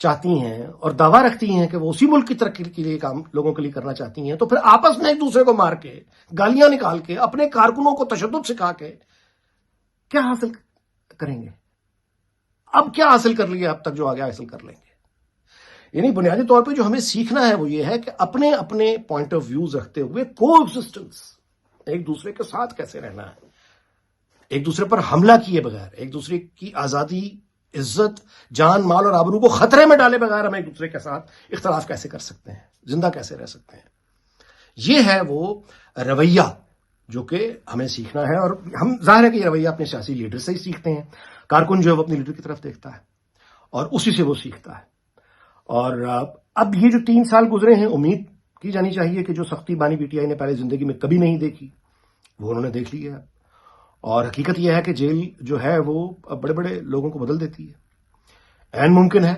چاہتی ہیں اور دعویٰ رکھتی ہیں کہ وہ اسی ملک کی ترقی کے لیے کام لوگوں کے لیے کرنا چاہتی ہیں، تو پھر آپس میں ایک دوسرے کو مار کے، گالیاں نکال کے، اپنے کارکنوں کو تشدد سکھا کے کیا حاصل کریں گے؟ اب کیا حاصل کر لیا اب تک جو آگے حاصل کر لیں گے؟ یعنی بنیادی طور پہ جو ہمیں سیکھنا ہے وہ یہ ہے کہ اپنے اپنے پوائنٹ آف ویوز رکھتے ہوئے کو ایگزسٹنس، ایک دوسرے کے ساتھ کیسے رہنا ہے، ایک دوسرے پر حملہ کیے بغیر، ایک دوسرے کی آزادی، عزت، جان، مال اور آبرو کو خطرے میں ڈالے بغیر ہم ایک دوسرے کے ساتھ اختلاف کیسے کر سکتے ہیں، زندہ کیسے رہ سکتے ہیں۔ یہ ہے وہ رویہ جو کہ ہمیں سیکھنا ہے، اور ہم ظاہر ہے کہ یہ رویہ اپنے سیاسی لیڈر سے ہی سیکھتے ہیں۔ کارکن جو ہے وہ اپنے لیڈر کی طرف دیکھتا ہے اور اسی سے وہ سیکھتا ہے۔ اور اب یہ جو 3 سال گزرے ہیں، امید کی جانی چاہیے کہ جو سختی بانی پی ٹی آئی نے پہلے زندگی میں کبھی نہیں دیکھی وہ انہوں نے دیکھ لی ہے، اور حقیقت یہ ہے کہ جیل جو ہے وہ بڑے بڑے لوگوں کو بدل دیتی ہے۔ عین ممکن ہے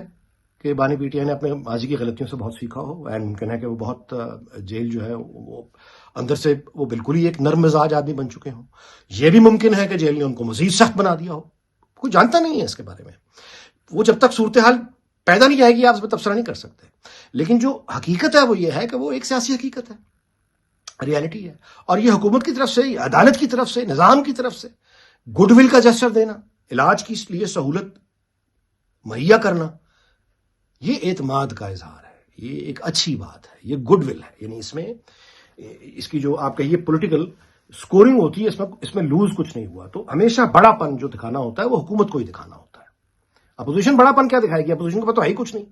کہ بانی پی ٹی آئی نے اپنے ماضی کی غلطیوں سے بہت سیکھا ہو، عین ممکن ہے کہ وہ بہت جیل جو ہے وہ اندر سے وہ بالکل ہی ایک نرم مزاج آدمی بن چکے ہوں، یہ بھی ممکن ہے کہ جیل نے ان کو مزید سخت بنا دیا ہو، کوئی جانتا نہیں ہے اس کے بارے میں۔ وہ جب تک صورتحال پیدا نہیں آئے گی آپ اس میں تبصرہ نہیں کر سکتے، لیکن جو حقیقت ہے وہ یہ ہے کہ وہ ایک سیاسی حقیقت ہے، ریالٹی ہے، اور یہ حکومت کی طرف سے، عدالت کی طرف سے، نظام کی طرف سے گڈ ول کا جسچر دینا، علاج کی لیے سہولت مہیا کرنا، یہ اعتماد کا اظہار ہے، یہ ایک اچھی بات ہے، یہ گڈ ول ہے۔ یعنی اس کی جو آپ کہیے پولیٹیکل سکورنگ ہوتی ہے، اس میں لوز کچھ نہیں ہوا۔ تو ہمیشہ بڑا پن جو دکھانا ہوتا ہے وہ حکومت کو ہی دکھانا ہوتا ہے۔ اپوزیشن بڑا پن کیا دکھائے گی؟ اپوزیشن کے پاس تو ہے ہی کچھ نہیں،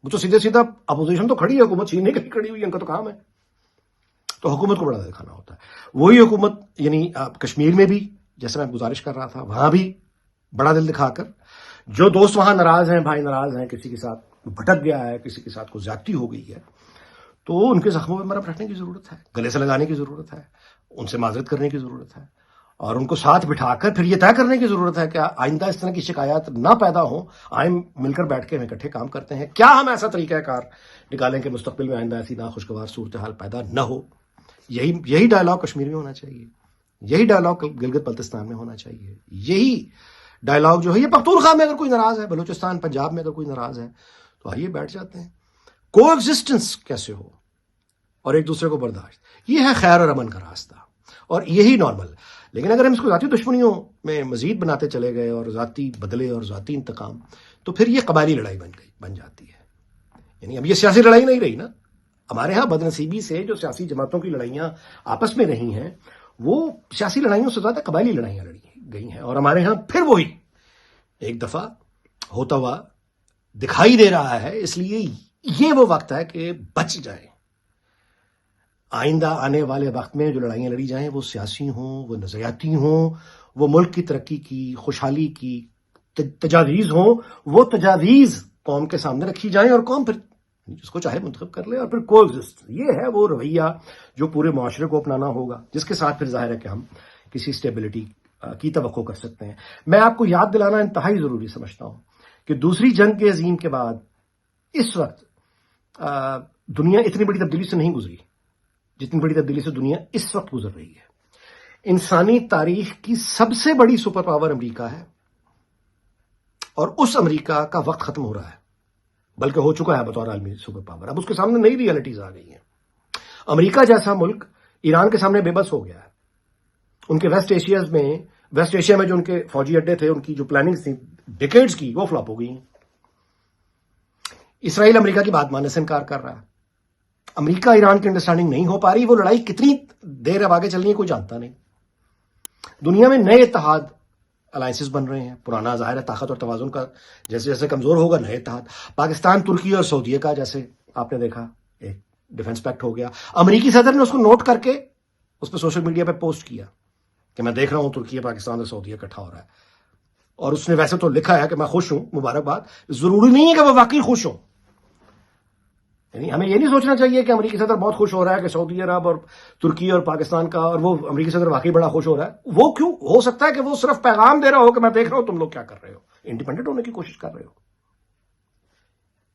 وہ تو سیدھے سیدھا اپوزیشن تو کھڑی ہے، حکومت چھیننے کے لیے کھڑی ہوئی ہے، ان کا تو کام ہے۔ تو حکومت کو بڑا دکھانا ہوتا ہے۔ وہی حکومت یعنی کشمیر میں بھی جیسے میں گزارش کر رہا تھا، وہاں بھی بڑا دل دکھا کر جو دوست وہاں ناراض ہیں، بھائی ناراض ہیں، کسی کے ساتھ بھٹک گیا ہے، کسی کے ساتھ کوئی زیادتی ہو گئی ہے، تو ان کے زخموں پہ مرہم رکھنے کی ضرورت ہے، گلے سے لگانے کی ضرورت ہے، ان سے معذرت کرنے کی ضرورت ہے، اور ان کو ساتھ بٹھا کر پھر یہ طے کرنے کی ضرورت ہے کہ آئندہ اس طرح کی شکایات نہ پیدا ہوں، آئیں مل کر بیٹھ کے ہم اکٹھے کام کرتے ہیں، کیا ہم ایسا طریقہ کار نکالیں کہ مستقبل میں آئندہ ایسی ناخوشگوار صورتحال پیدا نہ ہو۔ یہی ڈائلاگ کشمیر میں ہونا چاہیے، یہی ڈائلاگ گلگت بلتستان میں ہونا چاہیے، یہی ڈائلاگ جو ہے یہ پختونخوا میں اگر کوئی ناراض ہے، بلوچستان، پنجاب میں اگر کوئی ناراض ہے تو آئیے بیٹھ جاتے ہیں، کو ایگزسٹنس کیسے ہو اور ایک دوسرے کو برداشت، یہ ہے خیر اور امن کا راستہ، اور یہی نارمل۔ لیکن اگر ہم اس کو ذاتی دشمنیوں میں مزید بناتے چلے گئے اور ذاتی بدلے اور ذاتی انتقام، تو پھر یہ قبائلی لڑائی بن جاتی ہے۔ یعنی اب یہ سیاسی لڑائی نہیں رہی نا، ہمارے ہاں بدنصیبی سے جو سیاسی جماعتوں کی لڑائیاں آپس میں رہی ہیں وہ سیاسی لڑائیوں سے زیادہ قبائلی لڑائیاں لڑی گئی ہیں، اور ہمارے ہاں پھر وہی ایک دفعہ ہوتا ہوا دکھائی دے رہا ہے۔ اس لیے یہ وہ وقت ہے کہ بچ جائیں، آئندہ آنے والے وقت میں جو لڑائیاں لڑی جائیں وہ سیاسی ہوں، وہ نظریاتی ہوں، وہ ملک کی ترقی کی، خوشحالی کی تجاویز ہوں، وہ تجاویز قوم کے سامنے رکھی جائیں اور قوم پھر جس کو چاہے منتخب کر لے، اور پھر کو ایگزسٹ۔ یہ ہے وہ رویہ جو پورے معاشرے کو اپنانا ہوگا، جس کے ساتھ پھر ظاہر ہے کہ ہم کسی اسٹیبلٹی کی توقع کر سکتے ہیں۔ میں آپ کو یاد دلانا انتہائی ضروری سمجھتا ہوں کہ دوسری جنگ کے عظیم کے بعد اس وقت دنیا اتنی بڑی تبدیلی سے نہیں گزری جتنی بڑی تبدیلی سے دنیا اس وقت گزر رہی ہے۔ انسانی تاریخ کی سب سے بڑی سپر پاور امریکہ ہے، اور اس امریکہ کا وقت ختم ہو رہا ہے، بلکہ ہو چکا ہے بطور عالمی سپر پاور۔ اب اس کے سامنے نئی ریئلٹیز آ گئی ہیں۔ امریکہ جیسا ملک ایران کے سامنے بے بس ہو گیا ہے۔ ان کے ویسٹ ایشیا میں جو ان کے فوجی اڈے تھے، ان کی جو پلاننگ تھی ڈیکیڈز کی، وہ فلاپ ہو گئی ہیں۔ اسرائیل امریکہ کی بات ماننے سے انکار کر رہا ہے۔ امریکہ ایران کی انڈرسٹینڈنگ نہیں ہو پا رہی، وہ لڑائی کتنی دیر اب آگے چلنی ہے کوئی جانتا نہیں۔ دنیا میں نئے اتحاد الائنسز بن رہے ہیں، پرانا ظاہر ہے طاقت اور توازن کا جیسے جیسے کمزور ہوگا نئے اتحاد، پاکستان، ترکی اور سعودیہ کا جیسے آپ نے دیکھا ایک ڈیفنس پیکٹ ہو گیا۔ امریکی صدر نے اس کو نوٹ کر کے اس پہ سوشل میڈیا پہ پوسٹ کیا کہ میں دیکھ رہا ہوں ترکی، پاکستان اور سعودیہ اکٹھا ہو رہا ہے، اور اس نے ویسے تو لکھا ہے کہ میں خوش ہوں، مبارکباد، ضروری نہیں ہے کہ وہ واقعی خوش ہوں۔ یعنی ہمیں یہ نہیں سوچنا چاہیے کہ امریکی صدر بہت خوش ہو رہا ہے کہ سعودی عرب اور ترکی اور پاکستان کا، اور وہ امریکی صدر واقعی بڑا خوش ہو رہا ہے۔ وہ کیوں ہو سکتا ہے کہ وہ صرف پیغام دے رہا ہو کہ میں دیکھ رہا ہوں تم لوگ کیا کر رہے ہو، انڈیپینڈنٹ ہونے کی کوشش کر رہے ہو۔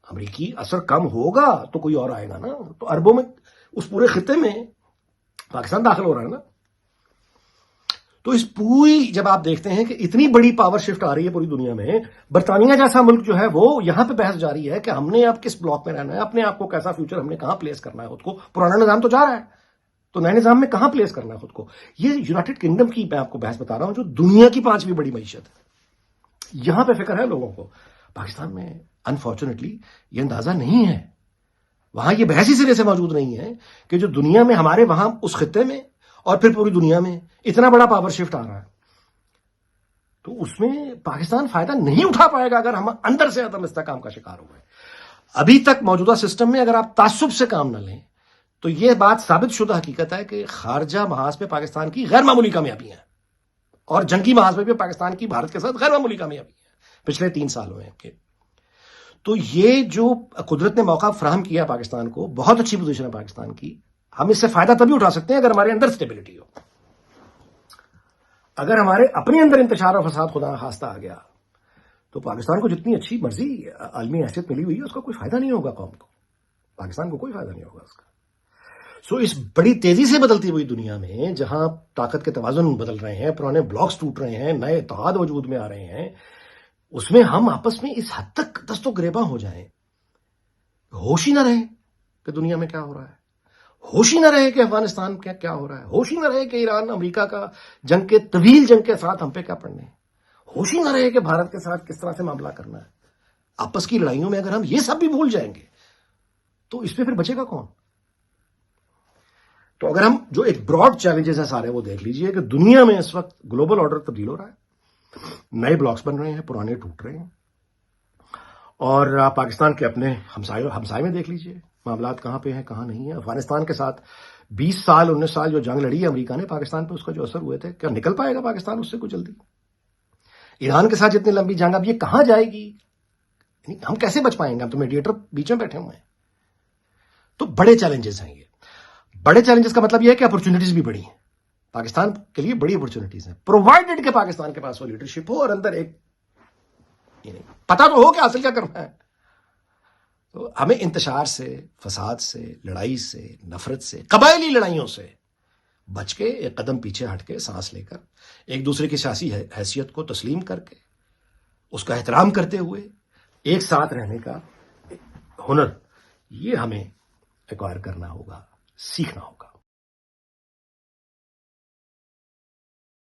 امریکی اثر کم ہوگا تو کوئی اور آئے گا نا، تو اربوں میں اس پورے خطے میں پاکستان داخل ہو رہا ہے نا۔ تو اس پوری جب آپ دیکھتے ہیں کہ اتنی بڑی پاور شفٹ آ رہی ہے پوری دنیا میں، برطانیہ جیسا ملک جو ہے وہ یہاں پہ بحث جاری ہے کہ ہم نے اب کس بلاک میں رہنا ہے، اپنے آپ کو کیسا فیوچر ہم نے کہاں پلیس کرنا ہے خود کو. پرانا نظام تو جا رہا ہے، تو نئے نظام میں کہاں پلیس کرنا ہے خود کو. یہ یونائٹڈ کنگڈم کی میں آپ کو بحث بتا رہا ہوں جو دنیا کی 5ویں بڑی معیشت ہے. یہاں پہ فکر ہے لوگوں کو. پاکستان میں انفارچونیٹلی یہ اندازہ نہیں ہے، وہاں یہ بحث ہی سرے سے موجود نہیں ہے کہ جو دنیا میں ہمارے وہاں اس خطے میں اور پھر پوری دنیا میں اتنا بڑا پاور شفٹ آ رہا ہے، تو اس میں پاکستان فائدہ نہیں اٹھا پائے گا اگر ہم اندر سے عدم استحکام کا شکار ہو گئے. ابھی تک موجودہ سسٹم میں اگر آپ تعصب سے کام نہ لیں تو یہ بات ثابت شدہ حقیقت ہے کہ خارجہ محاذ پہ پاکستان کی غیر معمولی کامیابی ہیں، اور جنگی محاذ پہ بھی پاکستان کی بھارت کے ساتھ غیر معمولی کامیابی ہے پچھلے 3 سالوں میں کے. تو یہ جو قدرت نے موقع فراہم کیا پاکستان کو، بہت اچھی پوزیشن ہے پاکستان کی. ہم اس سے فائدہ تبھی اٹھا سکتے ہیں اگر ہمارے اندر سٹیبلٹی ہو. اگر ہمارے اپنے اندر انتشار اور فساد خدا نخواستہ آ گیا تو پاکستان کو جتنی اچھی مرضی عالمی حیثیت ملی ہوئی ہے اس کا کوئی فائدہ نہیں ہوگا. قوم کو، پاکستان کو کوئی فائدہ نہیں ہوگا اس کا. سو اس بڑی تیزی سے بدلتی ہوئی دنیا میں جہاں طاقت کے توازن بدل رہے ہیں، پرانے بلاکس ٹوٹ رہے ہیں، نئے اتحاد وجود میں آ رہے ہیں، اس میں ہم آپس میں اس حد تک دست و گریباں ہو جائیں، ہوش ہی نہ رہے کہ دنیا میں کیا ہو رہا ہے، ہوش ہی نہ رہے کہ افغانستان کا کیا ہو رہا ہے، ہوش ہی نہ رہے کہ ایران امریکہ کا جنگ کے طویل جنگ کے ساتھ ہم پہ کیا پڑنے، ہوش ہی نہ رہے کہ بھارت کے ساتھ کس طرح سے معاملہ کرنا ہے. آپس کی لڑائیوں میں اگر ہم یہ سب بھی بھول جائیں گے تو اس پہ پھر بچے گا کون؟ تو اگر ہم جو ایک براڈ چیلنجز ہیں سارے وہ دیکھ لیجئے کہ دنیا میں اس وقت گلوبل آرڈر تبدیل ہو رہا ہے، نئے بلاکس بن رہے ہیں، پرانے ٹوٹ رہے ہیں. اور آپ پاکستان کے اپنے ہمسائے میں دیکھ لیجئے معاملات کہاں پہ ہیں کہاں نہیں ہیں. افغانستان کے ساتھ 20 سال 19 سال جو جنگ لڑی ہے امریکہ نے پاکستان پہ، اس کا جو اثر ہوئے تھے، کیا نکل پائے گا پاکستان اس سے کوئی جلدی؟ ایران کے ساتھ جتنی لمبی جنگ اب یہ کہاں جائے گی؟ ہم کیسے بچ پائیں گے؟ ہم تو میڈیٹر بیچ میں بیٹھے ہوئے ہیں. تو بڑے چیلنجز ہیں یہ. بڑے چیلنجز کا مطلب یہ ہے کہ اپرچونٹیز بھی بڑی ہیں پاکستان کے لیے، بڑی اپرچونٹیز ہیں، پرووائڈڈ کہ پاکستان کے پاس وہ لیڈرشپ ہو اور اندر ایک پتہ تو ہو کہ حاصل کیا کرنا ہے. تو ہمیں انتشار سے، فساد سے، لڑائی سے، نفرت سے، قبائلی لڑائیوں سے بچ کے ایک قدم پیچھے ہٹ کے سانس لے کر ایک دوسرے کی سیاسی حیثیت کو تسلیم کر کے اس کا احترام کرتے ہوئے ایک ساتھ رہنے کا ہنر، یہ ہمیں ایکوائر کرنا ہوگا، سیکھنا ہوگا.